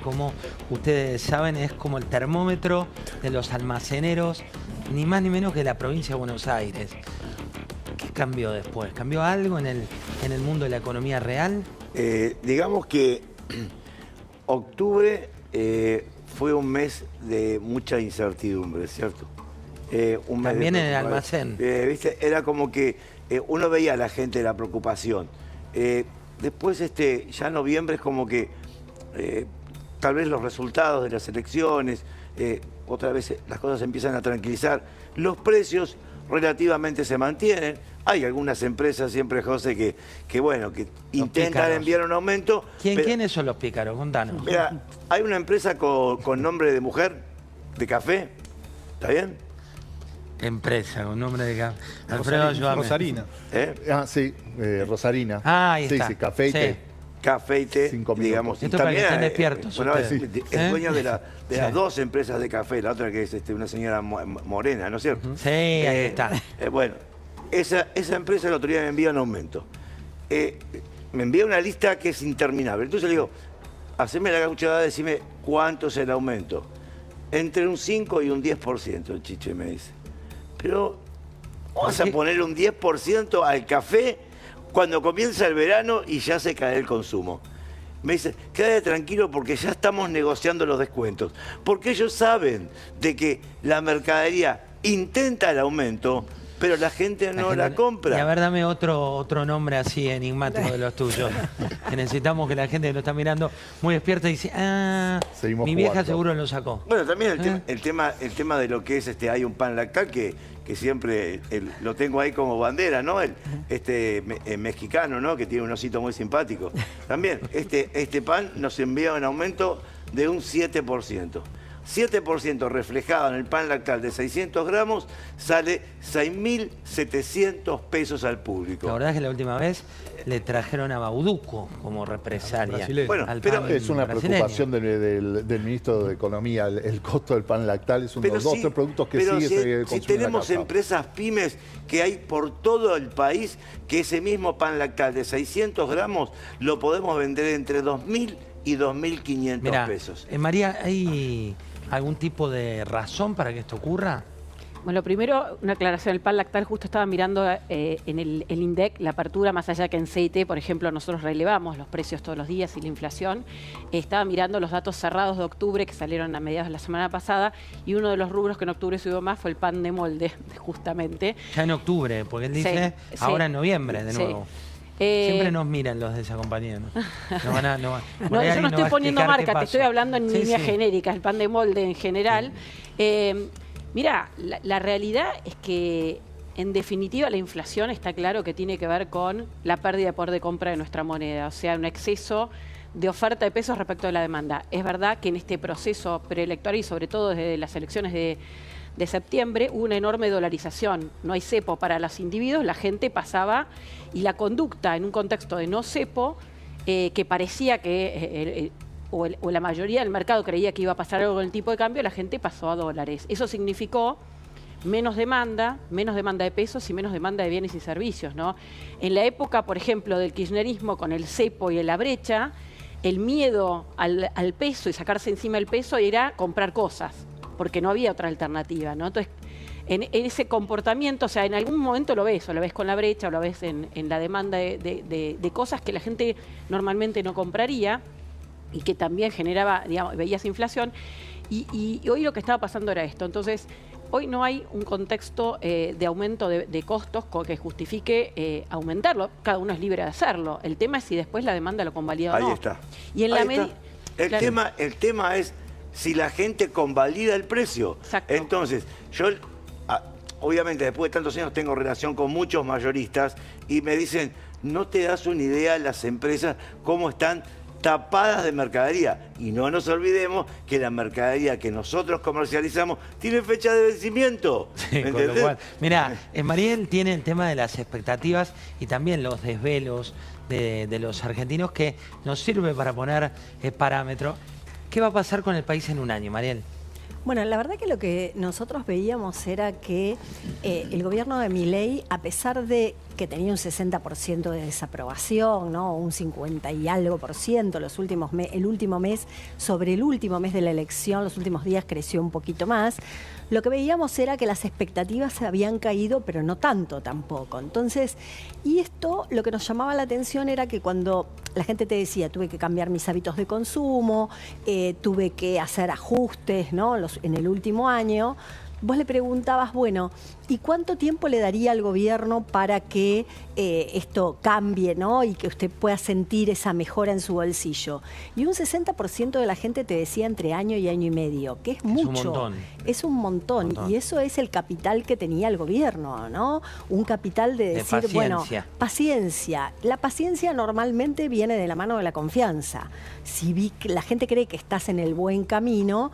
Como ustedes saben, es como el termómetro de los almaceneros, ni más ni menos que la provincia de Buenos Aires. ¿Qué cambió después? ¿Cambió algo en el mundo de la economía real? Digamos que octubre fue un mes de mucha incertidumbre, ¿cierto? Un mes También en el almacén. ¿Viste? Era como que uno veía a la gente la preocupación. Después, ya noviembre es como que tal vez los resultados de las elecciones, otra vez las cosas se empiezan a tranquilizar. Los precios relativamente se mantienen. Hay algunas empresas siempre, José, que bueno, que intentan enviar un aumento. ¿Quiénes son los pícaros? Contanos. Mira, hay una empresa con nombre de mujer, de café, ¿está bien? Empresa con nombre de café. Alfredo, ayúdame. Rosarina. Sí, Rosarina. Ahí está. Sí, café y té. Café y té, 5 minutos. digamos. Esto para que estén despiertos. Bueno, es dueña de las dos empresas de café, la otra que es una señora morena, ¿no es cierto? Sí, ahí está. Bueno, esa empresa el otro día me envía un aumento. Me envía una lista que es interminable. Entonces le digo, haceme la gauchada, decime cuánto es el aumento. Entre un 5 y un 10%, el Chiche me dice. Pero, ¿vas a poner un 10% al café cuando comienza el verano y ya se cae el consumo? Me dice, quédate tranquilo porque ya estamos negociando los descuentos. Porque ellos saben de que la mercadería intenta el aumento, pero la gente no la compra. Y a ver, dame otro nombre así enigmático de los tuyos. Que necesitamos que la gente que lo está mirando muy despierta y dice, mi vieja seguro lo sacó. Bueno, también el tema de lo que es, hay un pan lactal que siempre lo tengo ahí como bandera, ¿no? El mexicano, ¿no? Que tiene un osito muy simpático. También, este pan nos envía un aumento de un 7%. 7% reflejado en el pan lactal de 600 gramos sale 6.700 pesos al público. La verdad es que la última vez le trajeron a Bauducco como represalia. Bueno, pero es una preocupación del ministro de Economía. El costo del pan lactal es uno de los dos productos que sigue consumiendo. Si tenemos empresas pymes que hay por todo el país, que ese mismo pan lactal de 600 gramos lo podemos vender entre 2.000 y 2.500 pesos. María, ¿hay algún tipo de razón para que esto ocurra? Bueno, primero, una aclaración. El pan lactal, justo estaba mirando en el INDEC, la apertura, más allá que en CIT, por ejemplo, nosotros relevamos los precios todos los días y la inflación. Estaba mirando los datos cerrados de octubre que salieron a mediados de la semana pasada y uno de los rubros que en octubre subió más fue el pan de molde, justamente. Ya en octubre, porque él dice ahora en noviembre de nuevo. Siempre nos miran los de esa compañía, ¿no? No, yo no estoy poniendo marca, te estoy hablando en línea genérica, el pan de molde en general. Mira, la realidad es que, en definitiva, la inflación está claro que tiene que ver con la pérdida de poder de compra de nuestra moneda, o sea, un exceso de oferta de pesos respecto de la demanda. Es verdad que en este proceso preelectoral y sobre todo desde las elecciones de septiembre hubo una enorme dolarización. No hay cepo para los individuos, la gente pasaba y la conducta en un contexto de no cepo, que parecía que, o la mayoría del mercado creía que iba a pasar algo con el tipo de cambio, la gente pasó a dólares. Eso significó menos demanda de pesos y menos demanda de bienes y servicios, ¿no? En la época, por ejemplo, del kirchnerismo con el cepo y la brecha, el miedo al peso y sacarse encima el peso era comprar cosas, porque no había otra alternativa, ¿no? Entonces, en ese comportamiento, o sea, en algún momento lo ves, o lo ves con la brecha, o lo ves en la demanda de cosas que la gente normalmente no compraría y que también generaba, digamos, veías inflación, y hoy lo que estaba pasando era esto. Entonces, hoy no hay un contexto de aumento de costos que justifique aumentarlo. Cada uno es libre de hacerlo. El tema es si después la demanda lo convalida o no. Ahí está. Y en la medida... El tema es si la gente convalida el precio. Exacto. Entonces, yo, obviamente, después de tantos años tengo relación con muchos mayoristas y me dicen, no te das una idea las empresas cómo están tapadas de mercadería. Y no nos olvidemos que la mercadería que nosotros comercializamos tiene fecha de vencimiento. Sí, con lo cual, mirá, Mariel tiene el tema de las expectativas y también los desvelos de los argentinos que nos sirve para poner parámetro. ¿Qué va a pasar con el país en un año, Mariel? Bueno, la verdad que lo que nosotros veíamos era que el gobierno de Milei, a pesar de que tenía un 60% de desaprobación, ¿no? Un 50 y algo por ciento el último mes, sobre el último mes de la elección, los últimos días creció un poquito más. Lo que veíamos era que las expectativas se habían caído, pero no tanto tampoco. Entonces, y esto lo que nos llamaba la atención era que cuando la gente te decía, tuve que cambiar mis hábitos de consumo, tuve que hacer ajustes, ¿no? En el último año, vos le preguntabas, bueno, ¿y cuánto tiempo le daría al gobierno para que esto cambie, ¿no? Y que usted pueda sentir esa mejora en su bolsillo? Y un 60% de la gente te decía entre año y año y medio, que es mucho. Es un montón. Y eso es el capital que tenía el gobierno, ¿no? Un capital de decir, paciencia. Bueno, paciencia. La paciencia normalmente viene de la mano de la confianza. Si la gente cree que estás en el buen camino,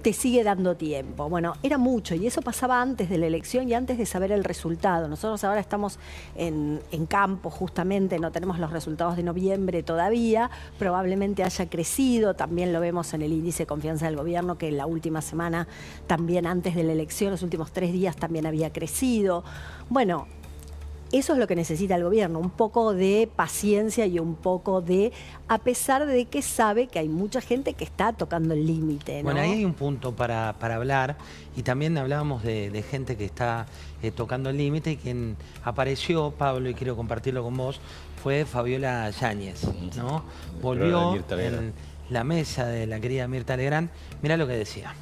te sigue dando tiempo. Bueno, era mucho y eso pasaba antes de la elección y antes de saber el resultado. Nosotros ahora estamos en campo justamente, no tenemos los resultados de noviembre todavía, probablemente haya crecido, también lo vemos en el índice de confianza del gobierno que la última semana, también antes de la elección, los últimos 3 días también había crecido. Bueno, eso es lo que necesita el gobierno, un poco de paciencia y un poco de, a pesar de que sabe que hay mucha gente que está tocando el límite, ¿no? Bueno, ahí hay un punto para hablar, y también hablábamos de gente que está tocando el límite, y quien apareció, Pablo, y quiero compartirlo con vos, fue Fabiola Yáñez, ¿no? Volvió en la mesa de la querida Mirta Legrand. Mirá lo que decía.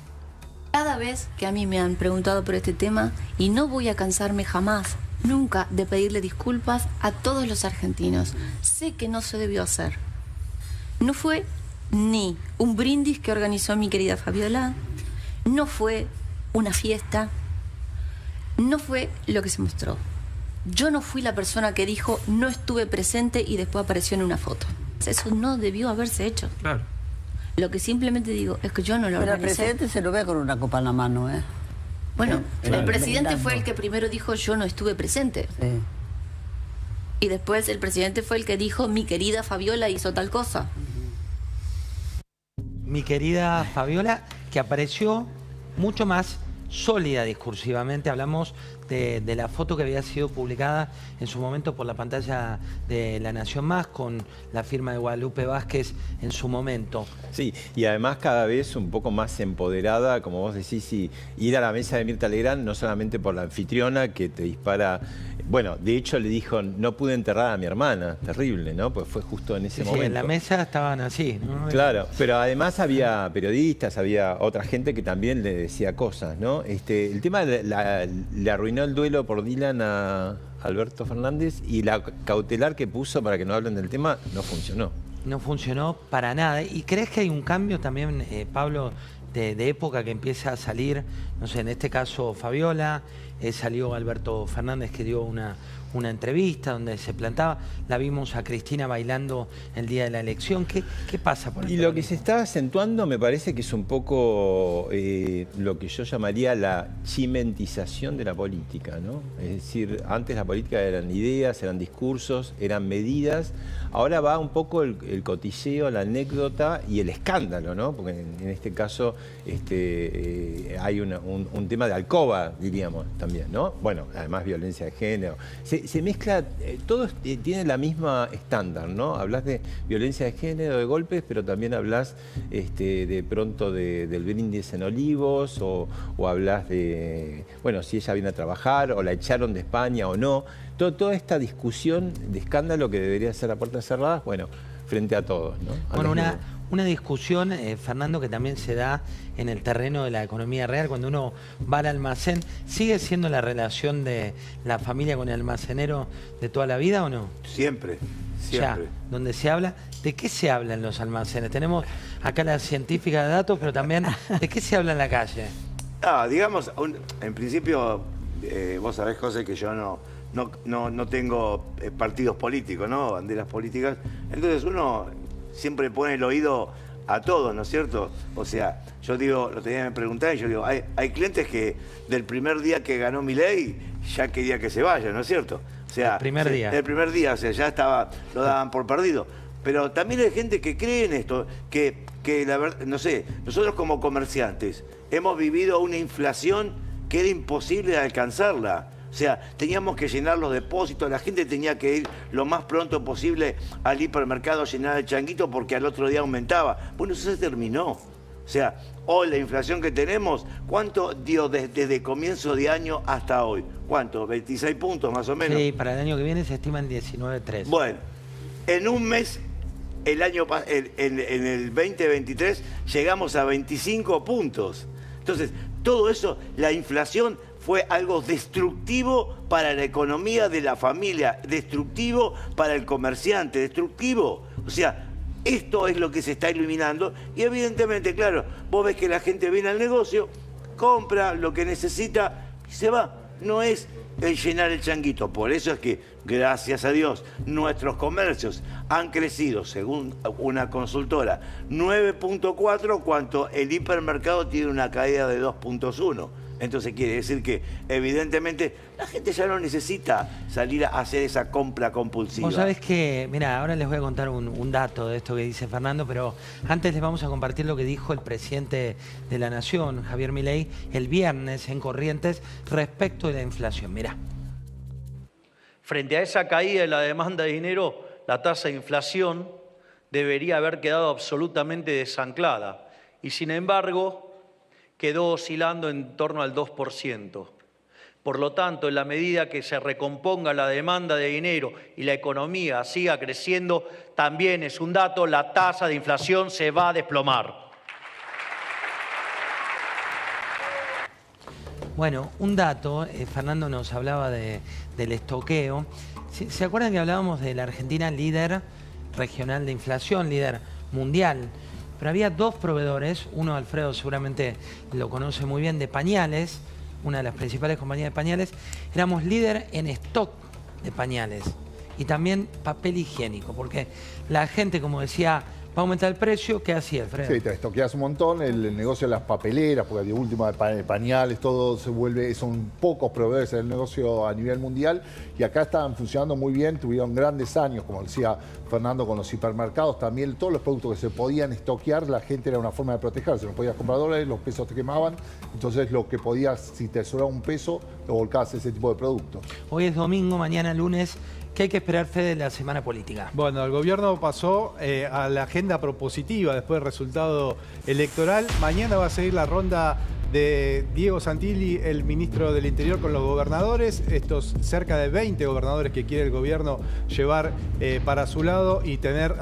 Cada vez que a mí me han preguntado por este tema, y no voy a cansarme jamás, nunca, de pedirle disculpas a todos los argentinos. Sé que no se debió hacer. No fue ni un brindis que organizó mi querida Fabiola, no fue una fiesta, no fue lo que se mostró. Yo no fui la persona que dijo no estuve presente y después apareció en una foto. Eso no debió haberse hecho. Claro. Lo que simplemente digo es que yo no lo organicé. Pero el presidente se lo ve con una copa en la mano, ¿eh? Bueno, el presidente fue el que primero dijo yo no estuve presente. Sí. Y después el presidente fue el que dijo mi querida Fabiola hizo tal cosa. Mi querida Fabiola, que apareció mucho más sólida discursivamente. Hablamos de la foto que había sido publicada en su momento por la pantalla de La Nación Más, con la firma de Guadalupe Vázquez en su momento. Sí, y además cada vez un poco más empoderada, como vos decís, y ir a la mesa de Mirta Legrand, no solamente por la anfitriona que te dispara. Bueno, de hecho le dijo, no pude enterrar a mi hermana, terrible, ¿no? Pues fue justo en ese momento. Sí, en la mesa estaban así, ¿no? Claro, pero además había periodistas, había otra gente que también le decía cosas, ¿no? El tema le arruinó el duelo por Dylan a Alberto Fernández, y la cautelar que puso para que no hablen del tema no funcionó. No funcionó para nada. ¿Y crees que hay un cambio también, Pablo, de época que empieza a salir, no sé, en este caso Fabiola, salió Alberto Fernández que dio una entrevista donde se plantaba, la vimos a Cristina bailando el día de la elección? ¿Qué pasa por ahí? Y lo que se está acentuando me parece que es un poco lo que yo llamaría la chimentización de la política, ¿no? Es decir, antes la política eran ideas, eran discursos, eran medidas, ahora va un poco el cotilleo, la anécdota y el escándalo, ¿no? Porque en este caso hay un tema de alcoba, diríamos, también, ¿no? Bueno, además violencia de género. Se mezcla, todo tiene la misma estándar, ¿no? Hablas de violencia de género, de golpes, pero también hablas de pronto del brindis en Olivos, o hablas de, bueno, si ella viene a trabajar, o la echaron de España o no. Toda esta discusión de escándalo que debería ser a puertas cerradas, bueno, frente a todos, ¿no? Bueno, una discusión, Fernando, que también se da en el terreno de la economía real. Cuando uno va al almacén, ¿sigue siendo la relación de la familia con el almacenero de toda la vida o no? Siempre, siempre. Ya, donde se habla, ¿de qué se habla en los almacenes? Tenemos acá la científica de datos, pero también, ¿de qué se habla en la calle? Digamos, en principio, vos sabés, José, que yo no tengo partidos políticos, ¿no? Banderas políticas. Entonces uno siempre pone el oído a todos, ¿no es cierto? O sea, yo digo, lo tenía que preguntar, y yo digo, hay clientes que del primer día que ganó Milei ya quería que se vaya, ¿no es cierto? O sea, el primer día, o sea, ya lo daban por perdido. Pero también hay gente que cree en esto, que la verdad, no sé, nosotros como comerciantes hemos vivido una inflación que era imposible de alcanzarla. O sea, teníamos que llenar los depósitos, la gente tenía que ir lo más pronto posible al hipermercado a llenar el changuito porque al otro día aumentaba. Bueno, eso se terminó. O sea, hoy la inflación que tenemos, ¿cuánto dio desde comienzo de año hasta hoy? ¿Cuánto? 26 puntos más o menos. Sí, para el año que viene se estiman 19,3. Bueno, en un mes, en el 2023, llegamos a 25 puntos. Entonces, todo eso, la inflación fue algo destructivo para la economía de la familia, destructivo para el comerciante, destructivo. O sea, esto es lo que se está iluminando y evidentemente, claro, vos ves que la gente viene al negocio, compra lo que necesita y se va. No es el llenar el changuito. Por eso es que, gracias a Dios, nuestros comercios han crecido, según una consultora, 9.4, cuando el hipermercado tiene una caída de 2.1. Entonces quiere decir que, evidentemente, la gente ya no necesita salir a hacer esa compra compulsiva. Vos sabés que, mira, ahora les voy a contar un dato de esto que dice Fernando, pero antes les vamos a compartir lo que dijo el presidente de la Nación, Javier Milei, el viernes en Corrientes respecto de la inflación. Mirá. Frente a esa caída de la demanda de dinero, la tasa de inflación debería haber quedado absolutamente desanclada y, sin embargo, quedó oscilando en torno al 2%. Por lo tanto, en la medida que se recomponga la demanda de dinero y la economía siga creciendo, también es un dato, la tasa de inflación se va a desplomar. Bueno, un dato, Fernando nos hablaba del estoqueo. ¿Se acuerdan que hablábamos de la Argentina líder regional de inflación, líder mundial? Pero había dos proveedores, uno Alfredo seguramente lo conoce muy bien, de pañales, una de las principales compañías de pañales. Éramos líder en stock de pañales y también papel higiénico, porque la gente, como decía, va a aumentar el precio. ¿Qué hacía, Alfredo? Sí, te estoqueas un montón, el negocio de las papeleras, porque de última de pañales, todo se vuelve, son pocos proveedores del negocio a nivel mundial y acá estaban funcionando muy bien, tuvieron grandes años, como decía Fernando, con los hipermercados, también todos los productos que se podían estoquear, la gente era una forma de protegerse, no podías comprar dólares, los pesos te quemaban, entonces lo que podías, si te sobraba un peso, lo volcabas a ese tipo de productos. Hoy es domingo, mañana lunes. ¿Qué hay que esperar, Fede, de la semana política? Bueno, el gobierno pasó a la agenda propositiva después del resultado electoral. Mañana va a seguir la ronda de Diego Santilli, el ministro del Interior, con los gobernadores. Estos cerca de 20 gobernadores que quiere el gobierno llevar para su lado y tener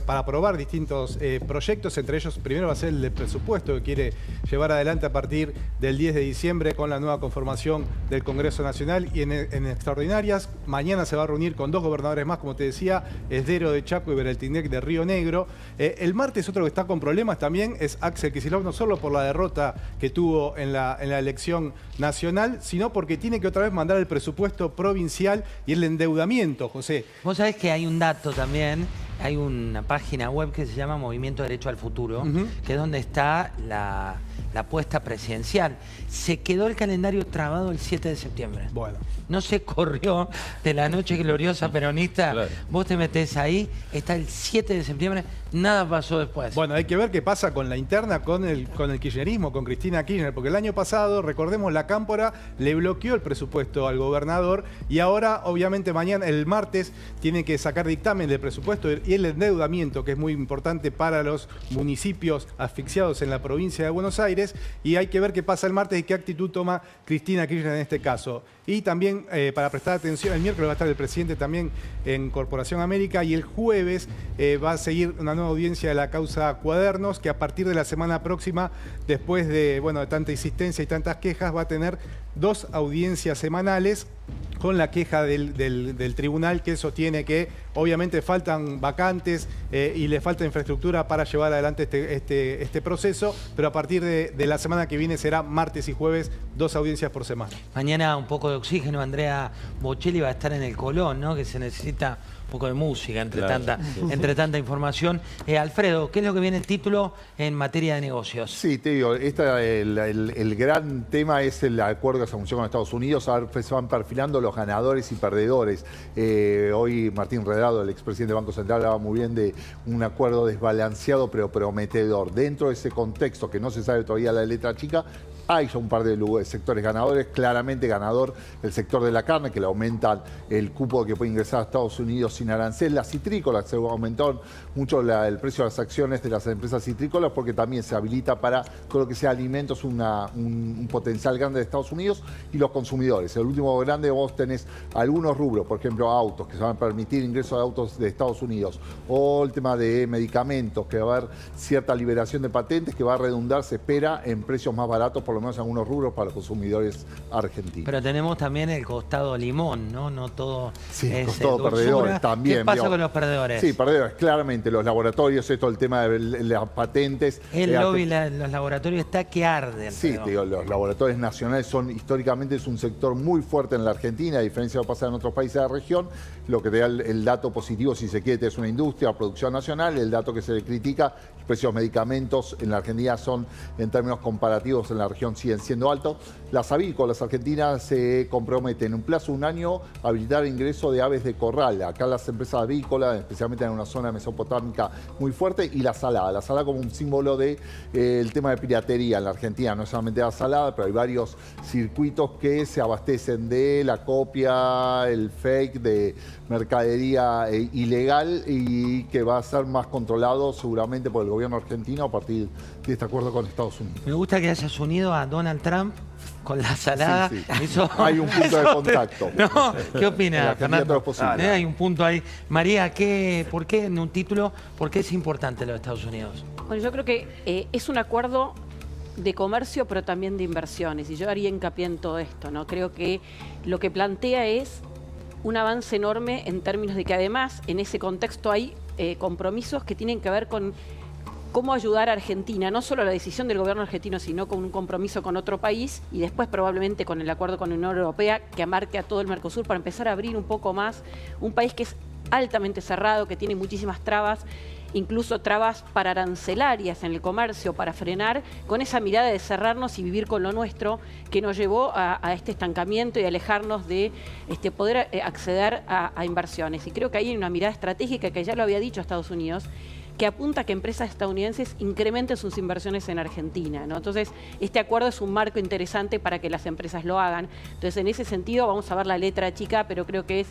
para aprobar distintos proyectos. Entre ellos, primero va a ser el de presupuesto que quiere llevar adelante a partir del 10 de diciembre con la nueva conformación del Congreso Nacional y en extraordinarias. Mañana se va a reunir con dos gobernadores más, como te decía, Esdero de Chaco y Bereltinec de Río Negro. El martes otro que está con problemas también es Axel Kicillof, no solo por la derrota que tuvo en la elección nacional, sino porque tiene que otra vez mandar el presupuesto provincial y el endeudamiento, José. Vos sabés que hay un dato también, hay una página web que se llama Movimiento Derecho al Futuro, que es donde está la apuesta presidencial. Se quedó el calendario trabado el 7 de septiembre. Bueno. No se corrió de la noche gloriosa peronista. Claro. Vos te metés ahí, está el 7 de septiembre, nada pasó después. Bueno, hay que ver qué pasa con la interna, con el kirchnerismo, con Cristina Kirchner, porque el año pasado, recordemos, la Cámpora le bloqueó el presupuesto al gobernador y ahora, obviamente, mañana, el martes, tiene que sacar dictamen del presupuesto y el endeudamiento, que es muy importante para los municipios asfixiados en la provincia de Buenos Aires, y hay que ver qué pasa el martes y qué actitud toma Cristina Kirchner en este caso. Y también, para prestar atención, el miércoles va a estar el presidente también en Corporación América y el jueves va a seguir una nueva audiencia de la causa Cuadernos, que a partir de la semana próxima, después de tanta insistencia y tantas quejas, va a tener 2 audiencias semanales con la queja del tribunal, que sostiene que obviamente faltan vacantes y le falta infraestructura para llevar adelante este proceso, pero a partir de la semana que viene será martes y jueves 2 audiencias por semana. Mañana un poco de oxígeno, Andrea Bocelli va a estar en el Colón, ¿no? Que se necesita un poco de música entre tanta información. Alfredo, ¿qué es lo que viene el título en materia de negocios? Sí, te digo, el gran tema es el acuerdo que se anunció con Estados Unidos. Ahora se van perfilando los ganadores y perdedores. Hoy Martín Redar Cuadrado, el expresidente del Banco Central, hablaba muy bien de un acuerdo desbalanceado pero prometedor. Dentro de ese contexto que no se sabe todavía la letra chica, hay ya un par de sectores ganadores. Claramente ganador el sector de la carne, que le aumentan el cupo que puede ingresar a Estados Unidos sin arancel. Las citrícolas, se aumentó mucho el precio de las acciones de las empresas citrícolas porque también se habilita para todo lo que sea alimentos un potencial grande de Estados Unidos y los consumidores. El último grande, vos tenés algunos rubros, por ejemplo autos, que se van a permitir ingreso de autos de Estados Unidos, o el tema de medicamentos, que va a haber cierta liberación de patentes que va a redundar, se espera, en precios más baratos, por lo menos en algunos rubros para los consumidores argentinos. Pero tenemos también el costado limón, ¿no? No todo es costado perdedores también. ¿Qué pasa con los perdedores? Sí, perdedores, claramente. Los laboratorios, esto, el tema de las patentes. El lobby, los laboratorios está que arden. Sí, digo, los laboratorios nacionales históricamente es un sector muy fuerte en la Argentina, a diferencia de lo que pasa en otros países de la región. Lo que te da el dato positivo, si se quiere, es una industria, producción nacional. El dato que se le critica, los precios de medicamentos en la Argentina son, en términos comparativos, en la región siguen siendo altos. Las avícolas argentinas se comprometen en un plazo de un año a habilitar ingreso de aves de corral. Acá las empresas avícolas, especialmente en una zona mesopotámica muy fuerte, y la salada como un símbolo de el tema de piratería en la Argentina. No es solamente la salada, pero hay varios circuitos que se abastecen de la copia, el fake, de mercadería ilegal, y que va a ser más controlado seguramente por el gobierno argentino a partir de este acuerdo con Estados Unidos. Me gusta que hayas unido a Donald Trump con la salada. Sí, sí. Eso, hay un punto de contacto. ¿No? ¿Qué opinas, Fernando? Hay un punto ahí. María, ¿por qué en un título, por qué es importante los Estados Unidos? Bueno, yo creo que es un acuerdo de comercio, pero también de inversiones. Y yo haría hincapié en todo esto, ¿no? Creo que lo que plantea es un avance enorme en términos de que además en ese contexto hay compromisos que tienen que ver con cómo ayudar a Argentina, no solo la decisión del gobierno argentino, sino con un compromiso con otro país y después probablemente con el acuerdo con la Unión Europea que amarque a todo el Mercosur para empezar a abrir un poco más un país que es altamente cerrado, que tiene muchísimas trabas, incluso trabas para arancelarias en el comercio, para frenar, con esa mirada de cerrarnos y vivir con lo nuestro, que nos llevó a este estancamiento y alejarnos de poder acceder a inversiones. Y creo que ahí hay una mirada estratégica que ya lo había dicho Estados Unidos, que apunta a que empresas estadounidenses incrementen sus inversiones en Argentina, ¿no? Entonces, este acuerdo es un marco interesante para que las empresas lo hagan. Entonces, en ese sentido, vamos a ver la letra chica, pero creo que es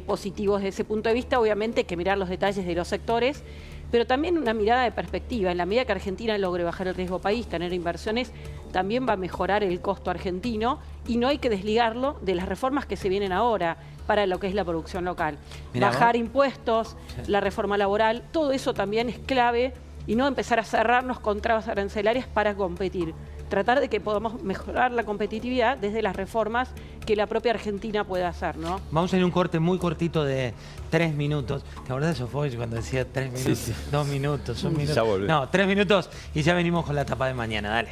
positivo desde ese punto de vista. Obviamente hay que mirar los detalles de los sectores, pero también una mirada de perspectiva. En la medida que Argentina logre bajar el riesgo país, tener inversiones, también va a mejorar el costo argentino y no hay que desligarlo de las reformas que se vienen ahora para lo que es la producción local. Bajar impuestos, la reforma laboral, todo eso también es clave y no empezar a cerrarnos con trabas arancelarias para competir. Tratar de que podamos mejorar la competitividad desde las reformas que la propia Argentina pueda hacer, ¿no? Vamos a ir a un corte muy cortito de 3 minutos. ¿Te acordás de Sofovich cuando decía 3 minutos? Sí, sí. 2 minutos, 1 minuto. Ya volvemos. No, 3 minutos y ya venimos con la etapa de mañana. Dale.